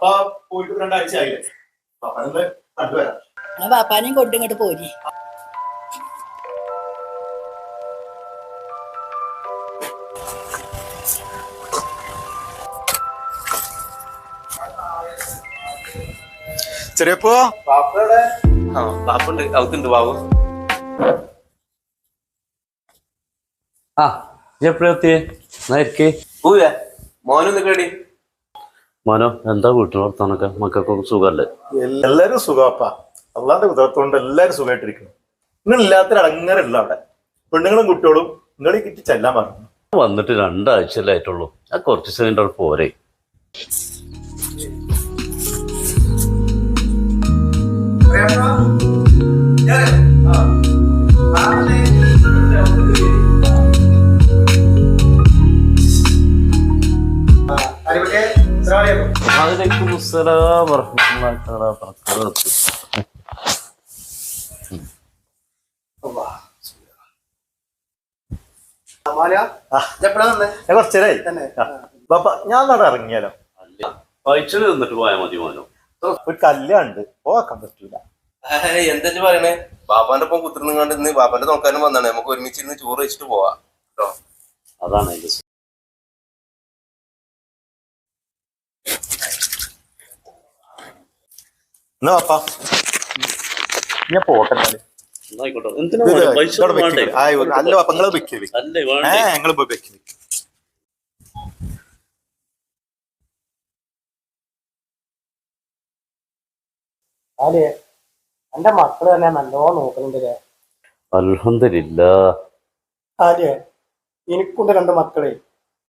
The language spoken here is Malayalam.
പോയിട്ട് 2 ആഴ്ച ആയില്ലേ. അതൊന്ന് കണ്ടുവരാം. ഞാൻ പാപ്പാനെയും കൊണ്ട് ഇങ്ങോട്ട് പോരി. ചെറിയപ്പോ പാപ്പയുടെ പാപ്പുണ്ട് അകത്തുണ്ട് ബാബു. ആ എപ്പോഴെത്തിയേ എന്നായിരിക്കേ പോവേ മോനൊന്ന് കേടി. മോനോ എന്താ വീട്ടിൽ വർത്താനൊക്കെ മക്കൾക്കൊക്കെ സുഖമല്ലേ? എല്ലാരും സുഖപ്പാ. അള്ളാന്റെ കുതിർത്തോണ്ട് എല്ലാരും സുഖമായിട്ടിരിക്കുന്നു. നിങ്ങളില്ലാത്തൊരു അടങ്ങാറില്ല അവിടെ. പെണ്ണുങ്ങളും കുട്ടികളും നിങ്ങളീ കിട്ടി ചെല്ലാൻ പറഞ്ഞു. വന്നിട്ട് 2 ആഴ്ചയല്ലേ ആയിട്ടുള്ളൂ. ഞാൻ കുറച്ച് ദിവസം കഴിഞ്ഞിട്ട് അവിടെ പോരെ. വലൈക്കും അസ്സലാം വറഹ്മത്തുള്ളാഹി തആല വബറകാതുഹു. കുറച്ചേരായി ബാപ്പ. ഞാൻ നട ഇറങ്ങിയാലോ? കഴിച്ചിട്ട് നിന്നിട്ട് പോയാൽ മതി മോനോ. ഒരു കല്യാണുണ്ട്, പോക്കാൻ പറ്റൂല. എന്താ പറയണേ? ബാപ്പാന്റെ ഒപ്പം കുത്തിരുന്നുകൊണ്ട് ഇന്ന് ബാപ്പാന്റെ നോക്കാനും വന്നാണ്. നമുക്ക് ഒരുമിച്ചിരുന്ന് ചോറ് വെച്ചിട്ട് പോവാ കേട്ടോ. അതാണ് അതിന്റെ എന്നാ പാപ്പ ഞാൻ പോട്ടെ. ആയിക്കോട്ടെ. എന്തിനാ പൈസ വേണ്ടേ? അല്ല പാപ്പ നിങ്ങള് വെക്കേ അല്ലേ വേണ്ടേ? ഞങ്ങൾ പോയി വെക്കേ. അതെ എന്റെ മക്കള് തന്നെ നല്ലോണം നോക്കുന്നുണ്ടല്ലേ. അൽഹംദുലില്ലാഹ്. അതെ എനിക്കുണ്ട് 2 മക്കളെ.